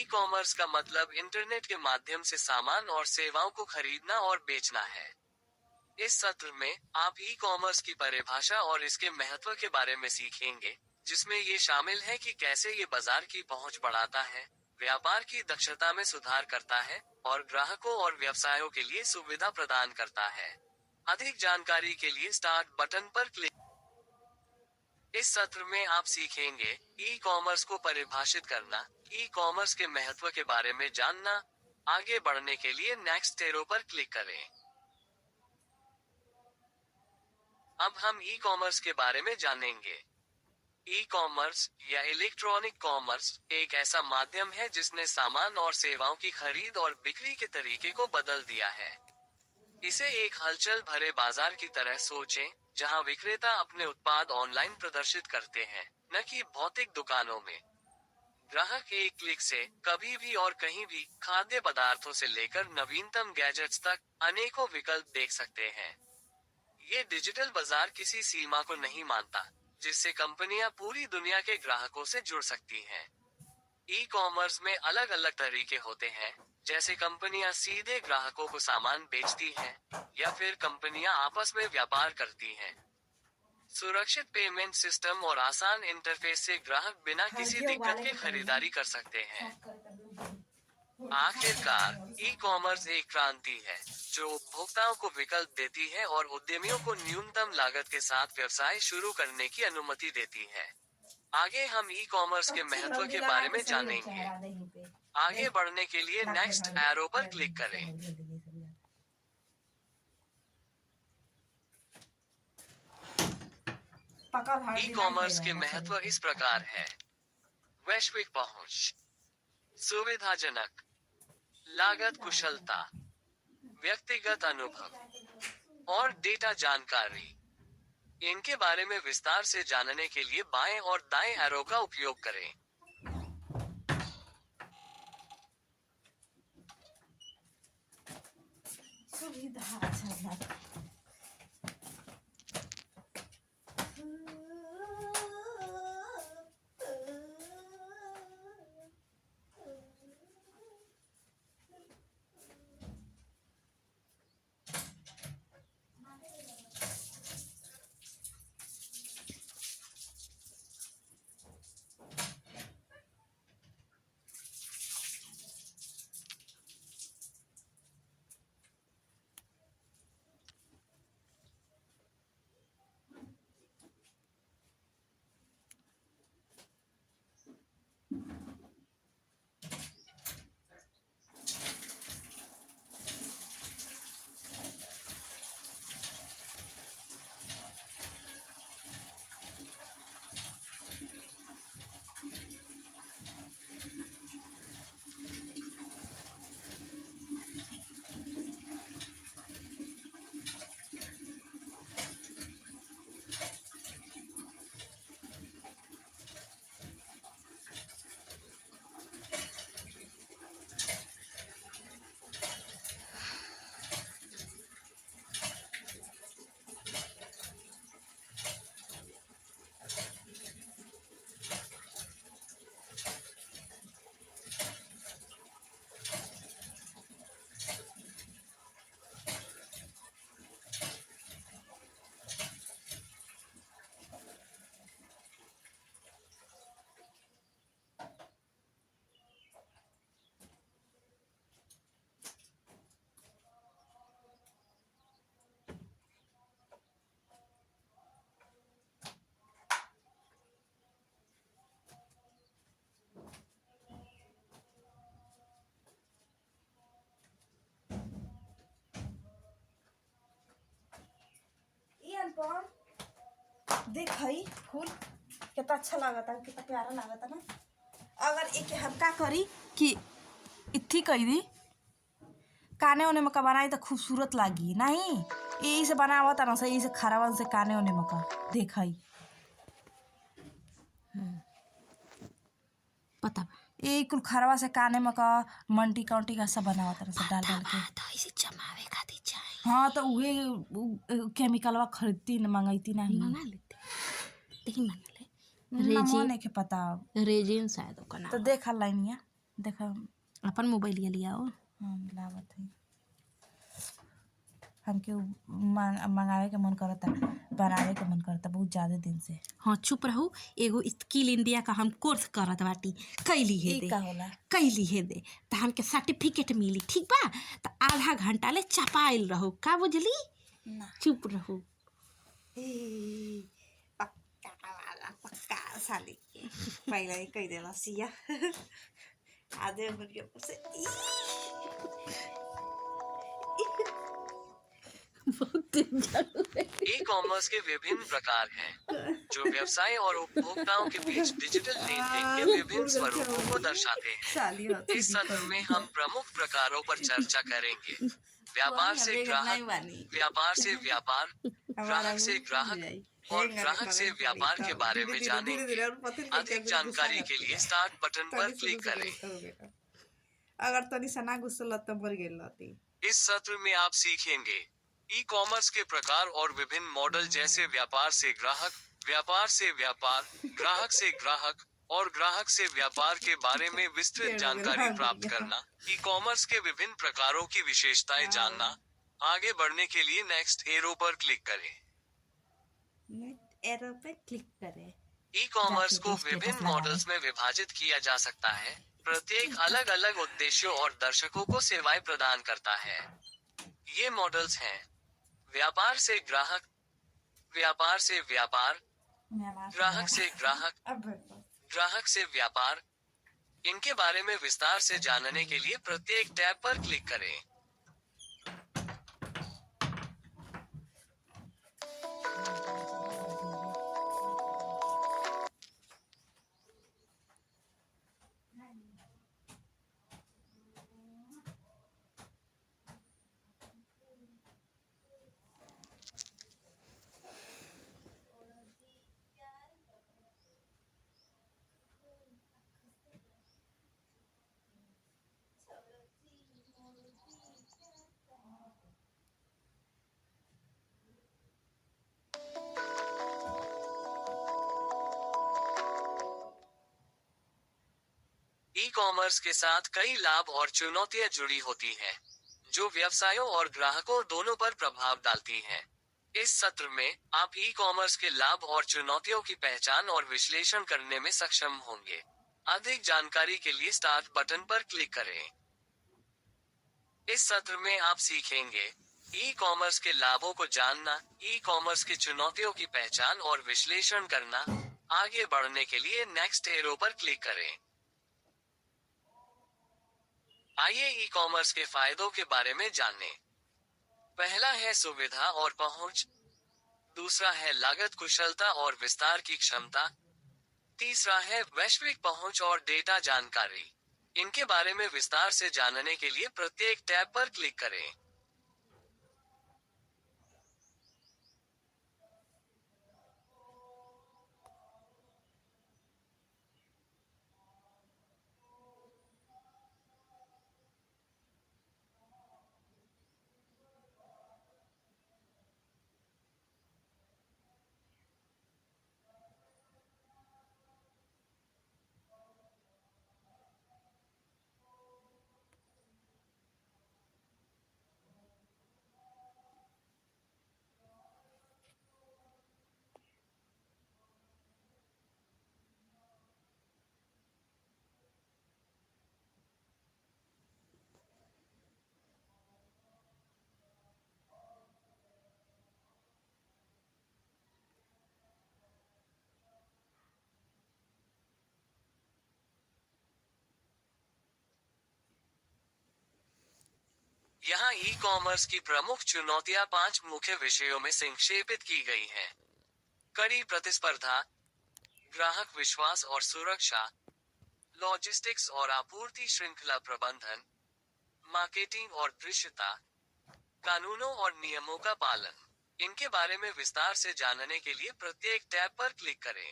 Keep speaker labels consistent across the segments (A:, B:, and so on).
A: E commerce का मतलब internet के माध्यम से सामान और सेवाओं को खरीदना और बेचना है। इस सत्र में आप ई कॉमर्स की परिभाषा और इसके महत्व के बारे में सीखेंगे, जिसमें ये शामिल है कि कैसे ये बाजार की पहुंच बढ़ाता है, व्यापार की दक्षता में सुधार करता है और ग्राहकों और व्यवसायों के लिए सुविधा प्रदान करता है। अधिक जानकारी के लिए स्टार्ट बटन पर क्लिक। इस सत्र में आप सीखेंगे ई कॉमर्स को परिभाषित करना, ई कॉमर्स के महत्व के बारे में जानना। आगे बढ़ने के लिए नेक्स्ट एरो पर क्लिक करें। अब हम ई कॉमर्स के बारे में जानेंगे। ई कॉमर्स या इलेक्ट्रॉनिक कॉमर्स एक ऐसा माध्यम है जिसने सामान और सेवाओं की खरीद और बिक्री के तरीके को बदल दिया है। इसे एक हलचल भरे बाजार की तरह सोचें, जहां विक्रेता अपने उत्पाद ऑनलाइन प्रदर्शित करते हैं, न कि भौतिक दुकानों में। ग्राहक एक क्लिक से कभी भी और कहीं भी खाद्य पदार्थों से लेकर नवीनतम गैजेट्स तक अनेकों विकल्प देख सकते हैं। ये डिजिटल बाजार किसी सीमा को नहीं मानता, जिससे कंपनियां पूरी दुनिया के ग्राहकों से जुड़ सकती हैं। ई कॉमर्स में अलग अलग तरीके होते हैं, जैसे कंपनियां सीधे ग्राहकों को सामान बेचती हैं, या फिर कंपनियां आपस में व्यापार करती हैं। सुरक्षित पेमेंट सिस्टम और आसान इंटरफेस से ग्राहक बिना किसी दिक्कत के खरीदारी कर सकते हैं। आखिरकार, ई कॉमर्स एक क्रांति है, जो उपभोक्ताओं को विकल्प देती है और उद्यमियों को न्यूनतम लागत के साथ व्यवसाय शुरू करने की अनुमति देती है। आगे हम ई कॉमर्स के महत्व के बारे में जानेंगे। आगे बढ़ने के लिए नेक्स्ट एरो पर क्लिक करें। ई कॉमर्स के महत्व इस प्रकार है। वैश्विक पहुंच, सुविधाजनक, लागत कुशलता, व्यक्तिगत अनुभव और डेटा जानकारी। इनके बारे में विस्तार से जानने के लिए बाएं और दाएं एरो का उपयोग करें।
B: देख हई फूल कितना अच्छा लागता, कितना प्यारा लागता ना। अगर एक हम का करी कि इथी कही दी काने ओने मका बनाई तो खूबसूरत लागी नहीं। यही से बनावता ना सही से खराबन से काने ओने मका देख हई
C: पता
B: ये कुल खरवा से काने मका मंटी काउंटी का सब बनावता ना, सब डाल डाल के
C: तो इसे जमावे खातिर चाहिए।
B: हाँ तो उहे केमिकलवा खरीदती न मंगैती नहीं,
C: मंगा लेते देखी मंगा ले
B: रेजिन के पता
C: रेजिन शायद ओका नाम
B: तो देख लाइनिया देखा
C: अपन मोबाइल लिया हो।
B: हम लावत है हमके मंगावे के मन करता, बनावे के मन करता बहुत ज्यादा दिन से।
C: हाँ चुप रहो। एगो स्किल इंडिया का हम कोर्स करत बाटी, कैली है
B: ई
C: दे
B: का होला?
C: कैली है दे तो हमके सर्टिफिकेट मिली, ठीक बा? तो आधा घंटा ले चपाइल रहो, का बुझली?
B: ना
C: चुप रहो।
B: पक्का वाला पक्का साली पहले ही कह देला सिया आधे उम्र के ऊपर से
A: ई कॉमर्स के विभिन्न प्रकार हैं, जो व्यवसाय और उपभोक्ताओं के बीच डिजिटल लेन देन के विभिन्न स्वरूपों को दर्शाते हैं।
B: साली होती
A: इस सत्र में हम प्रमुख प्रकारों पर चर्चा करेंगे। व्यापार से ग्राहक, व्यापार से व्यापार, ग्राहक से ग्राहक और ग्राहक से व्यापार के बारे में जानेंगे। अधिक जानकारी के लिए स्टार्ट बटन पर क्लिक करें।
B: अगर तनी सना गुस्सा तो मर गेल रहती।
A: इस सत्र में आप सीखेंगे ई कॉमर्स के प्रकार और विभिन्न मॉडल जैसे व्यापार से ग्राहक, व्यापार से व्यापार, ग्राहक से ग्राहक और ग्राहक से व्यापार के बारे में विस्तृत जानकारी प्राप्त करना, ई कॉमर्स के विभिन्न प्रकारों की विशेषताएं जानना। आगे बढ़ने के लिए नेक्स्ट एरो पर क्लिक करें।
B: एरो पे क्लिक करें।
A: ई कॉमर्स को विभिन्न मॉडल्स में विभाजित किया जा सकता है। प्रत्येक अलग अलग उद्देश्यों और दर्शकों को सेवाएं प्रदान करता है। ये मॉडल्स हैं: व्यापार से ग्राहक, व्यापार से व्यापार, ग्राहक से ग्राहक, ग्राहक से व्यापार। इनके बारे में विस्तार से जानने के लिए प्रत्येक टैब पर क्लिक करें। ई कॉमर्स के साथ कई लाभ और चुनौतियां जुड़ी होती हैं, जो व्यवसायों और ग्राहकों दोनों पर प्रभाव डालती हैं। इस सत्र में आप ई कॉमर्स के लाभ और चुनौतियों की पहचान और विश्लेषण करने में सक्षम होंगे। अधिक जानकारी के लिए स्टार्ट बटन पर क्लिक करें। इस सत्र में आप सीखेंगे ई कॉमर्स के लाभों को जानना, ई कॉमर्स की चुनौतियों की पहचान और विश्लेषण करना। आगे बढ़ने के लिए नेक्स्ट एरो पर क्लिक करें। आइए ई कॉमर्स के फायदों के बारे में जानें। पहला है सुविधा और पहुंच, दूसरा है लागत कुशलता और विस्तार की क्षमता, तीसरा है वैश्विक पहुंच और डेटा जानकारी। इनके बारे में विस्तार से जानने के लिए प्रत्येक टैब पर क्लिक करें। यहाँ ई कॉमर्स की प्रमुख चुनौतियाँ 5 मुख्य विषयों में संक्षेपित की गई हैं। कड़ी प्रतिस्पर्धा, ग्राहक विश्वास और सुरक्षा, लॉजिस्टिक्स और आपूर्ति श्रृंखला प्रबंधन, मार्केटिंग और दृश्यता, कानूनों और नियमों का पालन। इनके बारे में विस्तार से जानने के लिए प्रत्येक टैब पर क्लिक करें।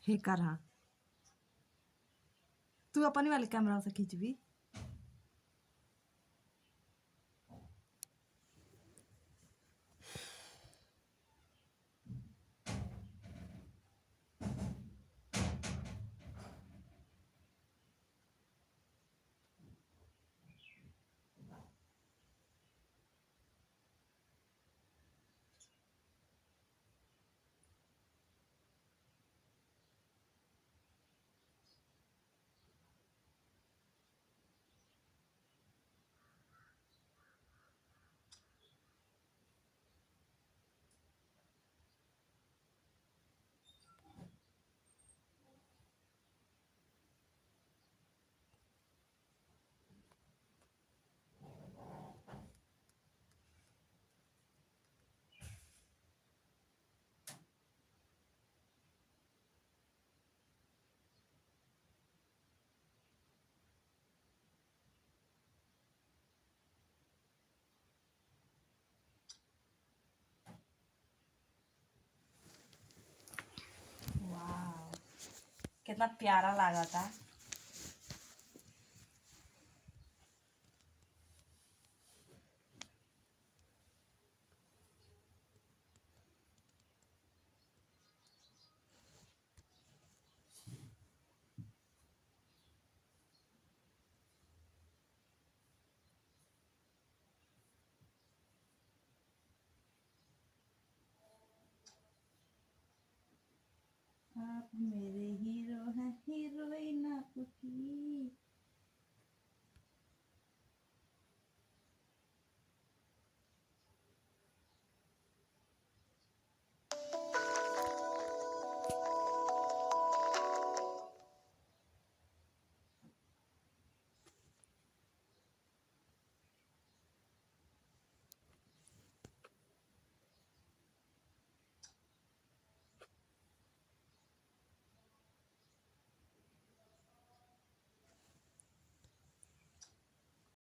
B: हे कर हाँ तू अपने वाले कैमरा से खींच भी वाह कितना प्यारा लगा था आप मेरे हीरो हैं हीरोइन आपकी